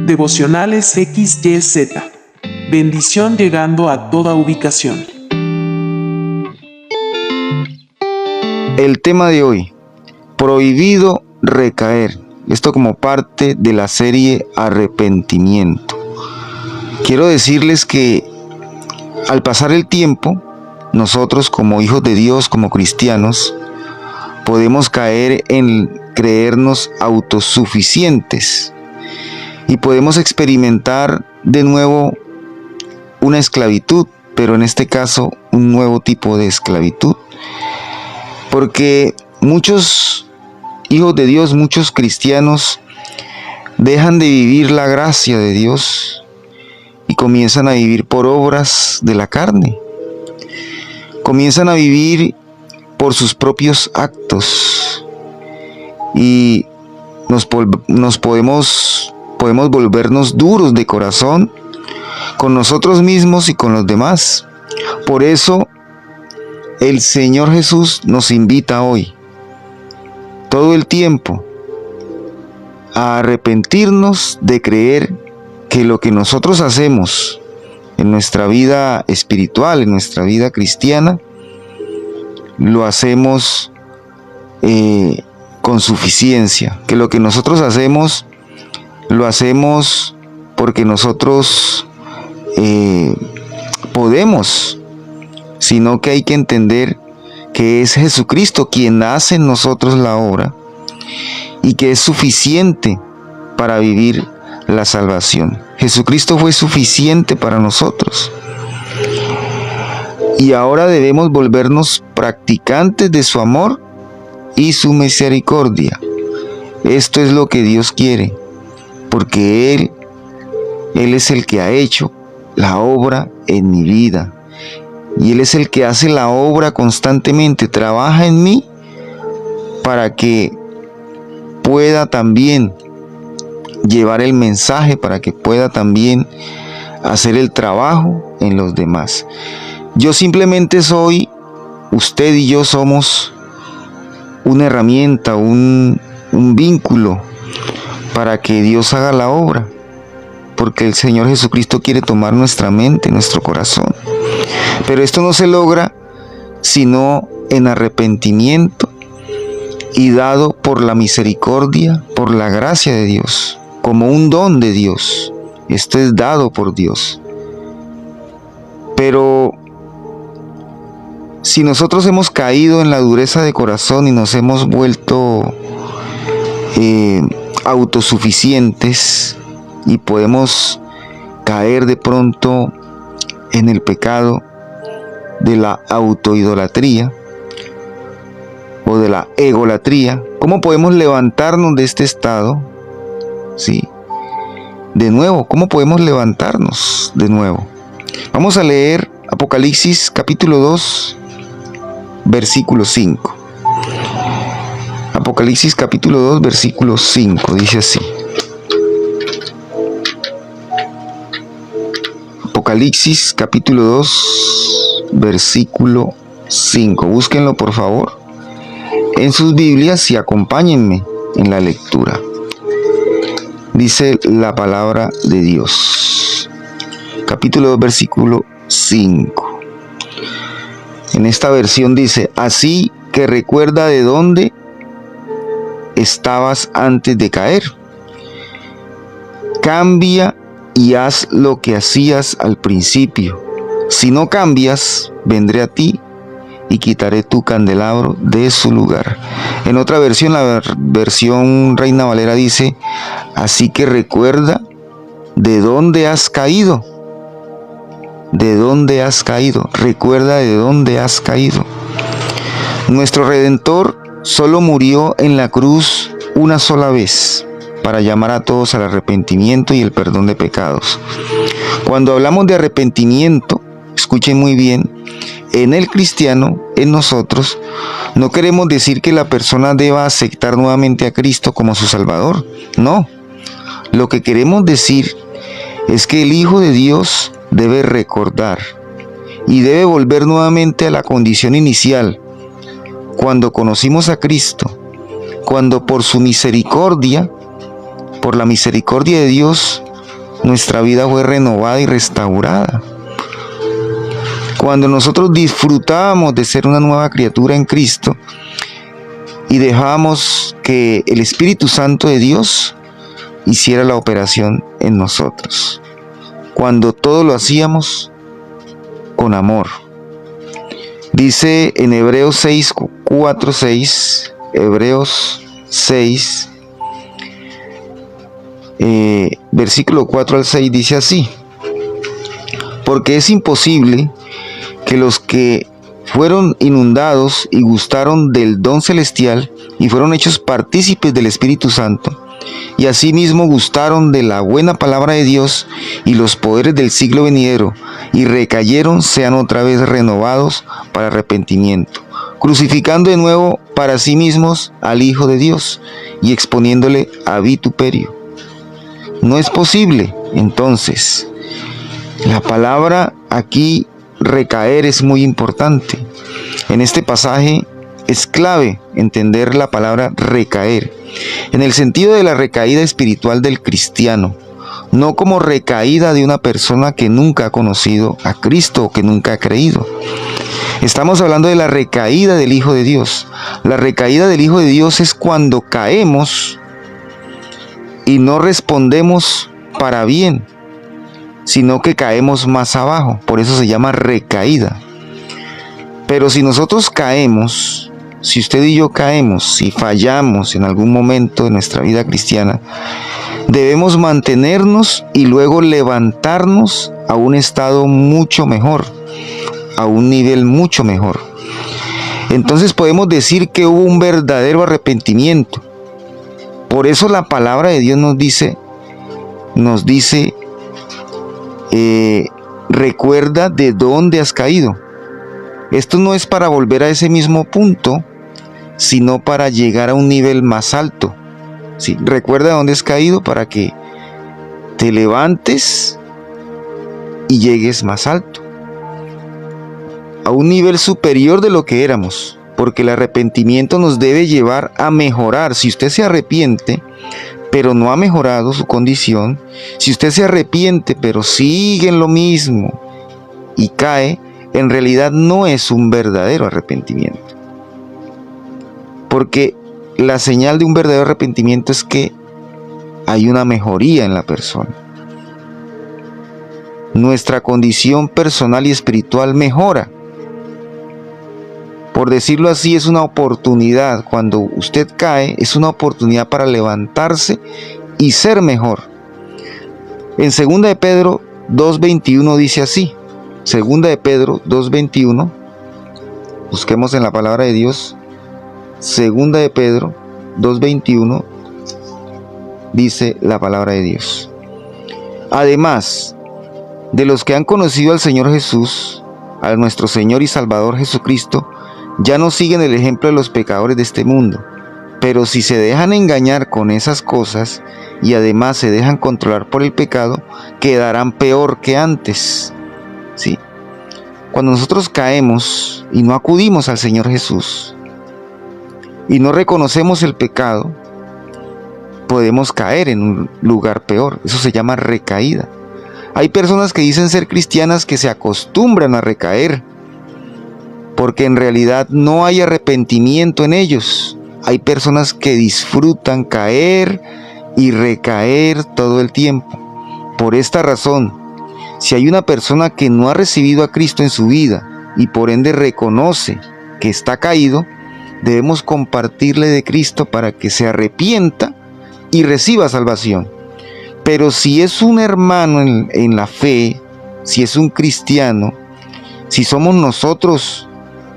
Devocionales XYZ. Bendición llegando a toda ubicación. El tema de hoy: prohibido recaer. Esto como parte de la serie Arrepentimiento. Quiero decirles que al pasar el tiempo, nosotros como hijos de Dios, como cristianos, podemos caer en creernos autosuficientes y podemos experimentar de nuevo una esclavitud, pero en este caso un nuevo tipo de esclavitud, porque muchos hijos de Dios, muchos cristianos dejan de vivir la gracia de Dios y comienzan a vivir por obras de la carne, comienzan a vivir por sus propios actos y podemos volvernos duros de corazón con nosotros mismos y con los demás. Por eso el Señor Jesús nos invita hoy, todo el tiempo, a arrepentirnos de creer que lo que nosotros hacemos en nuestra vida espiritual, en nuestra vida cristiana, lo hacemos con suficiencia, que lo que nosotros hacemos lo hacemos porque nosotros podemos, sino que hay que entender que es Jesucristo quien hace en nosotros la obra y que es suficiente para vivir la salvación. Jesucristo fue suficiente para nosotros. Y ahora debemos volvernos practicantes de su amor y su misericordia. Esto es lo que Dios quiere, porque Él es el que ha hecho la obra en mi vida. Y Él es el que hace la obra constantemente, trabaja en mí para que pueda también llevar el mensaje, para que pueda también hacer el trabajo en los demás. Yo simplemente soy, usted y yo somos una herramienta, un vínculo para que Dios haga la obra, porque el Señor Jesucristo quiere tomar nuestra mente, nuestro corazón. Pero esto no se logra sino en arrepentimiento y dado por la misericordia, por la gracia de Dios, como un don de Dios. Esto es dado por Dios. Pero si nosotros hemos caído en la dureza de corazón y nos hemos vuelto autosuficientes y podemos caer de pronto en el pecado de la autoidolatría o de la egolatría, ¿cómo podemos levantarnos de este estado? Sí. De nuevo, ¿cómo podemos levantarnos de nuevo? Vamos a leer Apocalipsis capítulo 2, versículo 5. Apocalipsis capítulo 2, versículo 5, dice así. Apocalipsis capítulo 2, versículo 5. Búsquenlo por favor en sus Biblias y acompáñenme en la lectura. Dice la palabra de Dios. Capítulo 2, versículo 5. En esta versión dice: así que recuerda de dónde estabas antes de caer. Cambia y haz lo que hacías al principio. Si no cambias, vendré a ti y quitaré tu candelabro de su lugar. En otra versión, la versión Reina Valera dice: así que recuerda de dónde has caído. ¿De dónde has caído? Recuerda de dónde has caído. Nuestro Redentor solo murió en la cruz una sola vez para llamar a todos al arrepentimiento y el perdón de pecados. Cuando hablamos de arrepentimiento, escuchen muy bien, en el cristiano, en nosotros, no queremos decir que la persona deba aceptar nuevamente a Cristo como su Salvador. No. Lo que queremos decir es que el Hijo de Dios debe recordar y debe volver nuevamente a la condición inicial, cuando conocimos a Cristo, cuando por su misericordia, por la misericordia de Dios, nuestra vida fue renovada y restaurada. Cuando nosotros disfrutábamos de ser una nueva criatura en Cristo y dejábamos que el Espíritu Santo de Dios hiciera la operación en nosotros. Cuando todo lo hacíamos con amor. Dice en Hebreos 6, 4, 6, Hebreos 6, versículo 4 al 6 dice así: porque es imposible que los que fueron inundados y gustaron del don celestial y fueron hechos partícipes del Espíritu Santo, y asimismo gustaron de la buena palabra de Dios y los poderes del siglo venidero, y recayeron, sean otra vez renovados para arrepentimiento, crucificando de nuevo para sí mismos al Hijo de Dios y exponiéndole a vituperio. No es posible. Entonces, la palabra aquí, recaer, es muy importante. En este pasaje es clave entender la palabra recaer, en el sentido de la recaída espiritual del cristiano, no como recaída de una persona que nunca ha conocido a Cristo o que nunca ha creído. Estamos hablando de la recaída del Hijo de Dios. La recaída del Hijo de Dios es cuando caemos y no respondemos para bien, sino que caemos más abajo. Por eso se llama recaída. Pero si nosotros caemos, si usted y yo caemos, si fallamos en algún momento de nuestra vida cristiana, debemos mantenernos y luego levantarnos a un estado mucho mejor, a un nivel mucho mejor. Entonces podemos decir que hubo un verdadero arrepentimiento. Por eso la palabra de Dios nos dice, recuerda de dónde has caído. Esto no es para volver a ese mismo punto, sino para llegar a un nivel más alto. Sí, recuerda de dónde has caído para que te levantes y llegues más alto, a un nivel superior de lo que éramos, porque el arrepentimiento nos debe llevar a mejorar. Si usted se arrepiente, pero no ha mejorado su condición, si usted se arrepiente, pero sigue en lo mismo y cae, en realidad no es un verdadero arrepentimiento. Porque la señal de un verdadero arrepentimiento es que hay una mejoría en la persona. Nuestra condición personal y espiritual mejora. Por decirlo así, es una oportunidad. Cuando usted cae, es una oportunidad para levantarse y ser mejor. En 2 de Pedro 2:21 dice así. 2 de Pedro 2:21. Busquemos en la palabra de Dios. 2 de Pedro 2:21 dice la palabra de Dios: además de los que han conocido al Señor Jesús, a nuestro Señor y Salvador Jesucristo, ya no siguen el ejemplo de los pecadores de este mundo, pero si se dejan engañar con esas cosas y además se dejan controlar por el pecado, quedarán peor que antes. ¿Sí? Cuando nosotros caemos y no acudimos al Señor Jesús y no reconocemos el pecado, podemos caer en un lugar peor. Eso se llama recaída. Hay personas que dicen ser cristianas que se acostumbran a recaer, porque en realidad no hay arrepentimiento en ellos. Hay personas que disfrutan caer y recaer todo el tiempo. Por esta razón, si hay una persona que no ha recibido a Cristo en su vida y por ende reconoce que está caído, debemos compartirle de Cristo para que se arrepienta y reciba salvación. Pero si es un hermano en la fe, si es un cristiano, si somos nosotros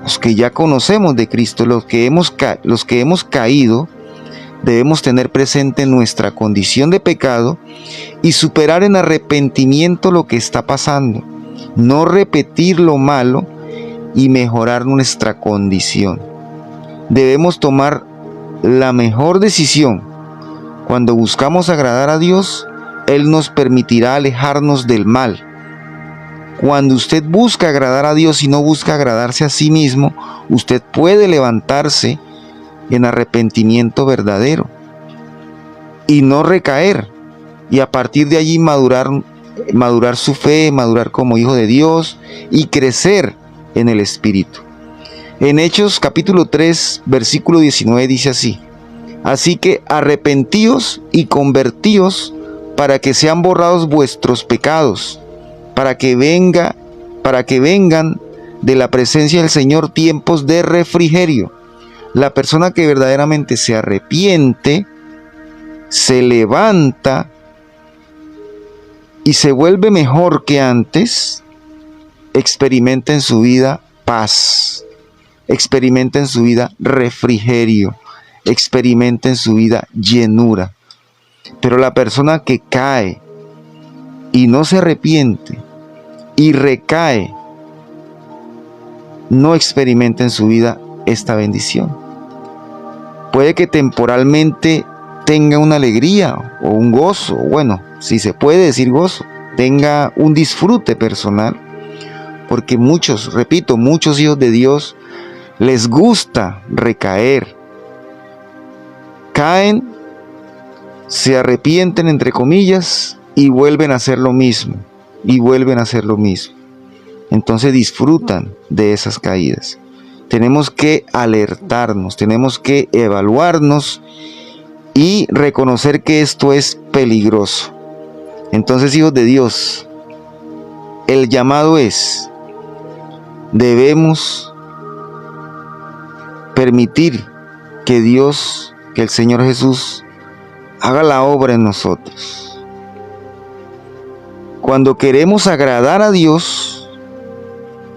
los que ya conocemos de Cristo, los que hemos caído, debemos tener presente nuestra condición de pecado y superar en arrepentimiento lo que está pasando, no repetir lo malo y mejorar nuestra condición. Debemos tomar la mejor decisión. Cuando buscamos agradar a Dios, Él nos permitirá alejarnos del mal. Cuando usted busca agradar a Dios y no busca agradarse a sí mismo, usted puede levantarse en arrepentimiento verdadero y no recaer. y a partir de allí madurar su fe, madurar como hijo de Dios y crecer en el Espíritu. En Hechos capítulo 3, versículo 19 dice así: así que arrepentíos y convertíos para que sean borrados vuestros pecados, para que vengan de la presencia del Señor tiempos de refrigerio. La persona que verdaderamente se arrepiente, se levanta y se vuelve mejor que antes, experimenta en su vida paz, experimenta en su vida refrigerio, experimenta en su vida llenura. Pero la persona que cae y no se arrepiente y recae, no experimenta en su vida esta bendición. Puede que temporalmente tenga una alegría o un gozo, bueno, si se puede decir gozo, tenga un disfrute personal, porque muchos hijos de Dios les gusta recaer, caen, se arrepienten entre comillas y vuelven a hacer lo mismo, entonces disfrutan de esas caídas. Tenemos que alertarnos, tenemos que evaluarnos y reconocer que esto es peligroso. Entonces, hijos de Dios, el llamado es: debemos permitir que Dios, que el Señor Jesús haga la obra en nosotros. Cuando queremos agradar a Dios,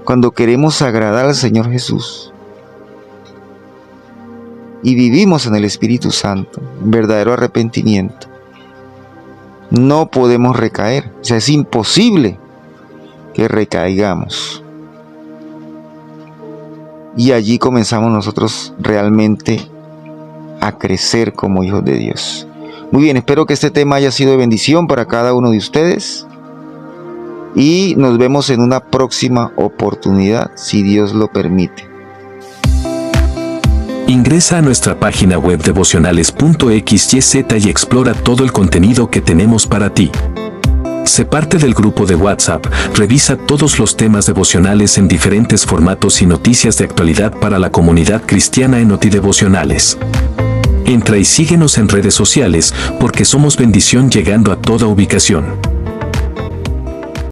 cuando queremos agradar al Señor Jesús y vivimos en el Espíritu Santo, en verdadero arrepentimiento, no podemos recaer. O sea, es imposible que recaigamos. Y allí comenzamos nosotros realmente a crecer como hijos de Dios. Muy bien, espero que este tema haya sido de bendición para cada uno de ustedes. Y nos vemos en una próxima oportunidad, si Dios lo permite. Ingresa a nuestra página web devocionales.xyz y explora todo el contenido que tenemos para ti. Sé parte del grupo de WhatsApp, revisa todos los temas devocionales en diferentes formatos y noticias de actualidad para la comunidad cristiana en Noti Devocionales. Entra y síguenos en redes sociales, porque somos bendición llegando a toda ubicación.